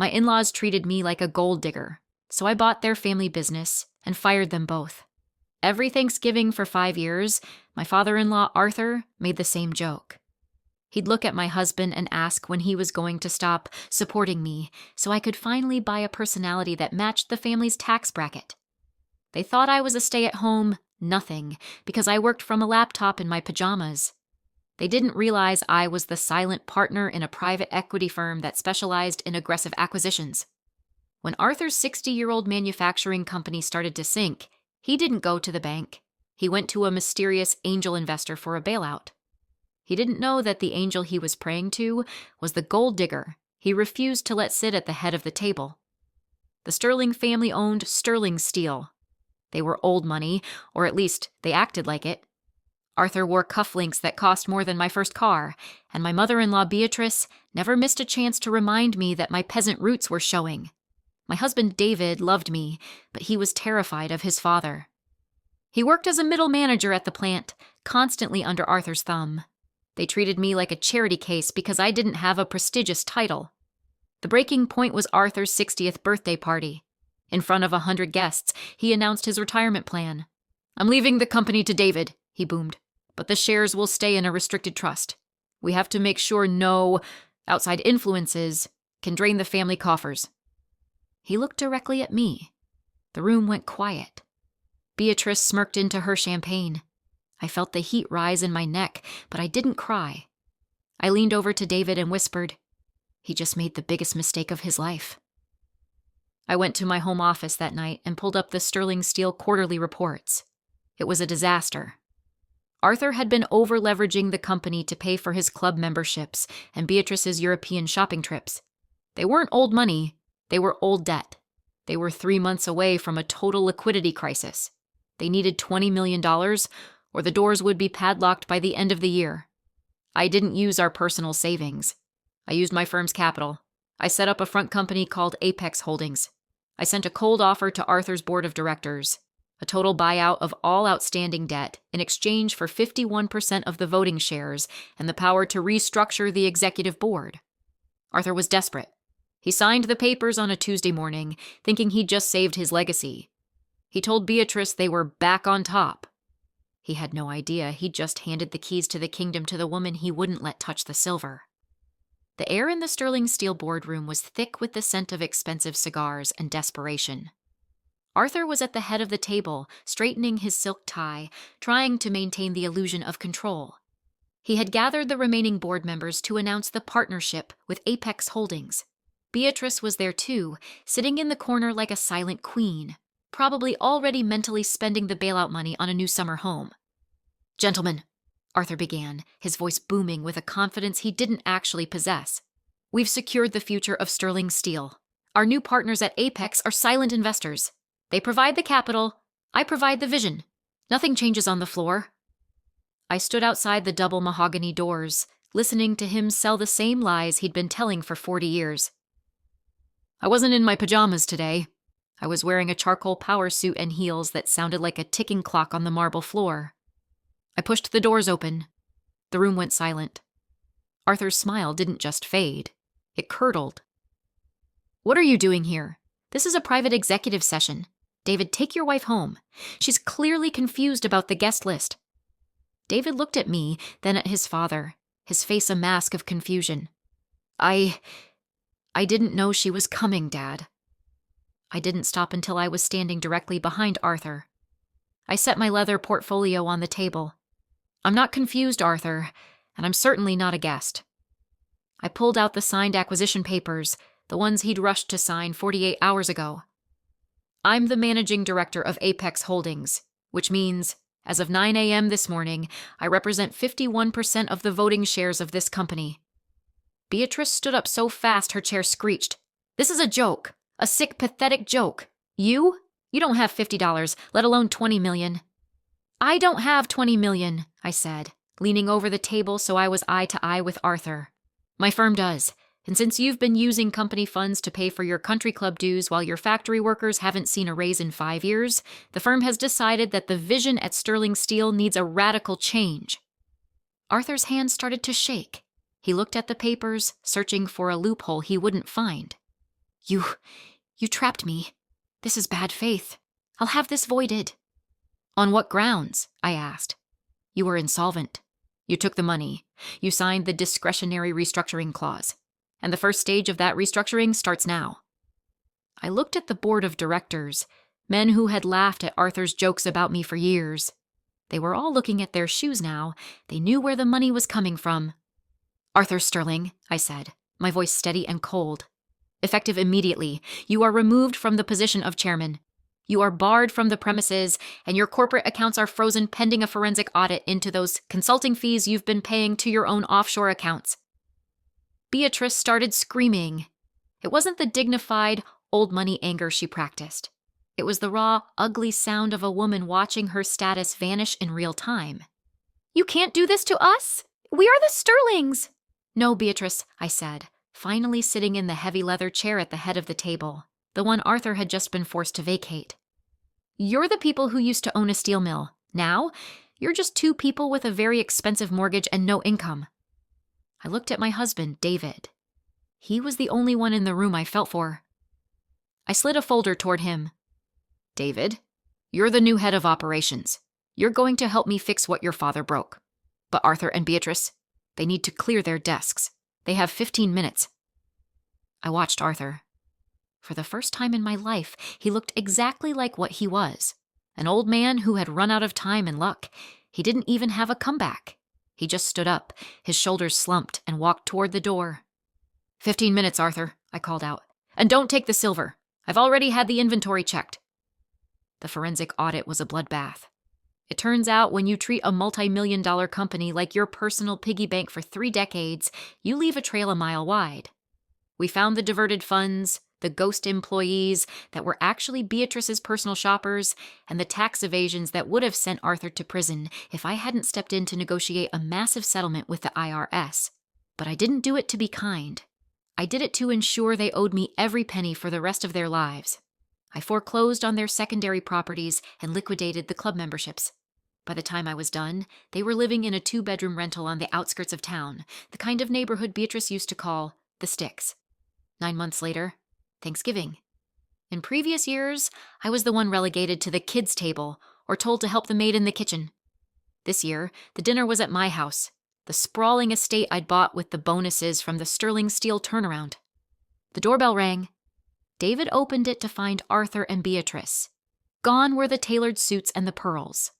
My in-laws treated me like a gold digger, so I bought their family business and fired them both. Every Thanksgiving for 5 years, my father-in-law Arthur made the same joke. He'd look at my husband and ask when he was going to stop supporting me so I could finally buy a personality that matched the family's tax bracket. They thought I was a stay-at-home nothing because I worked from a laptop in my pajamas. They didn't realize I was the silent partner in a private equity firm that specialized in aggressive acquisitions. When Arthur's 60-year-old manufacturing company started to sink, he didn't go to the bank. He went to a mysterious angel investor for a bailout. He didn't know that the angel he was praying to was the gold digger he refused to let sit at the head of the table. The Sterling family owned Sterling Steel. They were old money, or at least they acted like it. Arthur wore cufflinks that cost more than my first car, and my mother-in-law Beatrice never missed a chance to remind me that my peasant roots were showing. My husband David loved me, but he was terrified of his father. He worked as a middle manager at the plant, constantly under Arthur's thumb. They treated me like a charity case because I didn't have a prestigious title. The breaking point was Arthur's 60th birthday party. In front of 100 guests, he announced his retirement plan. "I'm leaving the company to David," he boomed, "but the shares will stay in a restricted trust. We have to make sure no outside influences can drain the family coffers." He looked directly at me. The room went quiet. Beatrice smirked into her champagne. I felt the heat rise in my neck, but I didn't cry. I leaned over to David and whispered, "He just made the biggest mistake of his life." I went to my home office that night and pulled up the Sterling Steel quarterly reports. It was a disaster. Arthur had been over-leveraging the company to pay for his club memberships and Beatrice's European shopping trips. They weren't old money, they were old debt. They were 3 months away from a total liquidity crisis. They needed $20 million, or the doors would be padlocked by the end of the year. I didn't use our personal savings. I used my firm's capital. I set up a front company called Apex Holdings. I sent a cold offer to Arthur's board of directors, a total buyout of all outstanding debt in exchange for 51% of the voting shares and the power to restructure the executive board. Arthur was desperate. He signed the papers on a Tuesday morning, thinking he'd just saved his legacy. He told Beatrice they were back on top. He had no idea he'd just handed the keys to the kingdom to the woman he wouldn't let touch the silver. The air in the Sterling Steel boardroom was thick with the scent of expensive cigars and desperation. Arthur was at the head of the table, straightening his silk tie, trying to maintain the illusion of control. He had gathered the remaining board members to announce the partnership with Apex Holdings. Beatrice was there too, sitting in the corner like a silent queen, probably already mentally spending the bailout money on a new summer home. "Gentlemen," Arthur began, his voice booming with a confidence he didn't actually possess, "we've secured the future of Sterling Steel. Our new partners at Apex are silent investors. They provide the capital, I provide the vision. Nothing changes on the floor." I stood outside the double mahogany doors, listening to him sell the same lies he'd been telling for 40 years. I wasn't in my pajamas today. I was wearing a charcoal power suit and heels that sounded like a ticking clock on the marble floor. I pushed the doors open. The room went silent. Arthur's smile didn't just fade. It curdled. "What are you doing here? This is a private executive session. David, take your wife home. She's clearly confused about the guest list." David looked at me, then at his father, his face a mask of confusion. I didn't know she was coming, Dad." I didn't stop until I was standing directly behind Arthur. I set my leather portfolio on the table. "I'm not confused, Arthur, and I'm certainly not a guest." I pulled out the signed acquisition papers, the ones he'd rushed to sign 48 hours ago. "I'm the managing director of Apex Holdings, which means, as of 9 a.m. this morning, I represent 51% of the voting shares of this company." Beatrice stood up so fast her chair screeched. "This is a joke, a sick, pathetic joke. You don't have $50, let alone $20 million. "I don't have $20 million, I said, leaning over the table so I was eye to eye with Arthur. "My firm does, and since you've been using company funds to pay for your country club dues while your factory workers haven't seen a raise in 5 years, the firm has decided that the vision at Sterling Steel needs a radical change." Arthur's hand started to shake. He looked at the papers, searching for a loophole he wouldn't find. You trapped me. This is bad faith. I'll have this voided." "On what grounds?" I asked. "You were insolvent. You took the money. You signed the discretionary restructuring clause. And the first stage of that restructuring starts now." I looked at the board of directors, men who had laughed at Arthur's jokes about me for years. They were all looking at their shoes now. They knew where the money was coming from. "Arthur Sterling," I said, my voice steady and cold. "Effective immediately, you are removed from the position of chairman. You are barred from the premises, and your corporate accounts are frozen pending a forensic audit into those consulting fees you've been paying to your own offshore accounts." Beatrice started screaming. It wasn't the dignified, old money anger she practiced. It was the raw, ugly sound of a woman watching her status vanish in real time. "You can't do this to us! We are the Sterlings!" "No, Beatrice," I said, finally sitting in the heavy leather chair at the head of the table, the one Arthur had just been forced to vacate. "You're the people who used to own a steel mill. Now, you're just two people with a very expensive mortgage and no income." I looked at my husband, David. He was the only one in the room I felt for. I slid a folder toward him. "David, you're the new head of operations. You're going to help me fix what your father broke. But Arthur and Beatrice, they need to clear their desks. They have 15 minutes. I watched Arthur. For the first time in my life, he looked exactly like what he was. An old man who had run out of time and luck. He didn't even have a comeback. He just stood up, his shoulders slumped, and walked toward the door. 15 minutes, Arthur," I called out. "And don't take the silver. I've already had the inventory checked." The forensic audit was a bloodbath. It turns out when you treat a multi-million-dollar company like your personal piggy bank for 3 decades, you leave a trail a mile wide. We found the diverted funds, the ghost employees that were actually Beatrice's personal shoppers, and the tax evasions that would have sent Arthur to prison if I hadn't stepped in to negotiate a massive settlement with the IRS. But I didn't do it to be kind. I did it to ensure they owed me every penny for the rest of their lives. I foreclosed on their secondary properties and liquidated the club memberships. By the time I was done, they were living in a 2-bedroom rental on the outskirts of town, the kind of neighborhood Beatrice used to call the Sticks. 9 months later, Thanksgiving. In previous years, I was the one relegated to the kids' table or told to help the maid in the kitchen. This year, the dinner was at my house, the sprawling estate I'd bought with the bonuses from the Sterling Steel turnaround. The doorbell rang. David opened it to find Arthur and Beatrice. Gone were the tailored suits and the pearls.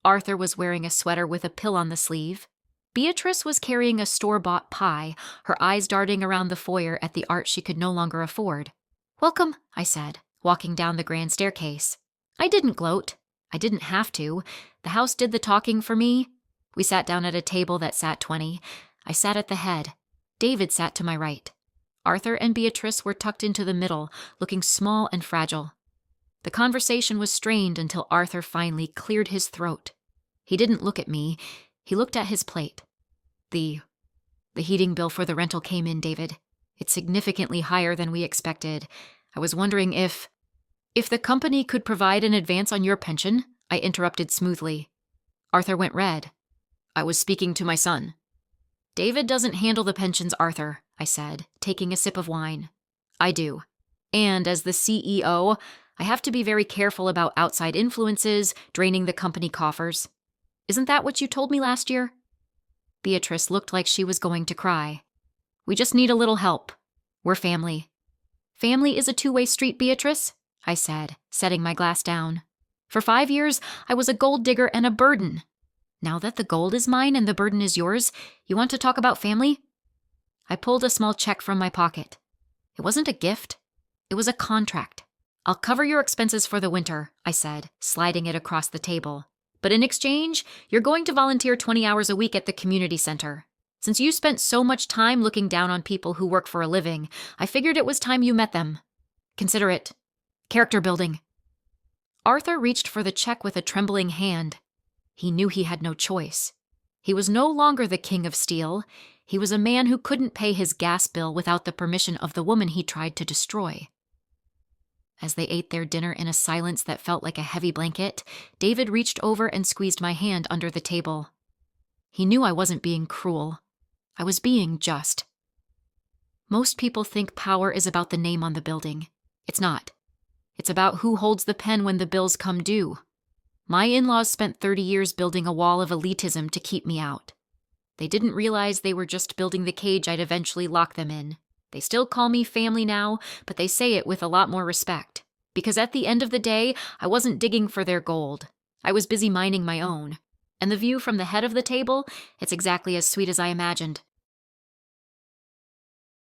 Arthur was wearing a sweater with a pill on the sleeve. Beatrice was carrying a store-bought pie, her eyes darting around the foyer at the art she could no longer afford. "Welcome," I said, walking down the grand staircase. I didn't gloat. I didn't have to. The house did the talking for me. We sat down at a table that sat 20. I sat at the head. David sat to my right. Arthur and Beatrice were tucked into the middle, looking small and fragile. The conversation was strained until Arthur finally cleared his throat. He didn't look at me. He looked at his plate. The heating bill for the rental came in, David. It's significantly higher than we expected. I was wondering if the company could provide an advance on your pension," I interrupted smoothly. Arthur went red. "I was speaking to my son." "David doesn't handle the pensions, Arthur," I said, taking a sip of wine. "I do. And as the CEO, I have to be very careful about outside influences, draining the company coffers. Isn't that what you told me last year?" Beatrice looked like she was going to cry. "We just need a little help. We're family." "Family is a 2-way street, Beatrice," I said, setting my glass down. "For 5 years, I was a gold digger and a burden. Now that the gold is mine and the burden is yours, you want to talk about family?" I pulled a small check from my pocket. It wasn't a gift. It was a contract. "I'll cover your expenses for the winter," I said, sliding it across the table. "But in exchange, you're going to volunteer 20 hours a week at the community center. Since you spent so much time looking down on people who work for a living, I figured it was time you met them. Consider it character building." Arthur reached for the check with a trembling hand. He knew he had no choice. He was no longer the king of steel. He was a man who couldn't pay his gas bill without the permission of the woman he tried to destroy. As they ate their dinner in a silence that felt like a heavy blanket, David reached over and squeezed my hand under the table. He knew I wasn't being cruel. I was being just. Most people think power is about the name on the building. It's not. It's about who holds the pen when the bills come due. My in-laws spent 30 years building a wall of elitism to keep me out. They didn't realize they were just building the cage I'd eventually lock them in. They still call me family now, but they say it with a lot more respect. Because at the end of the day, I wasn't digging for their gold. I was busy mining my own. And the view from the head of the table, it's exactly as sweet as I imagined.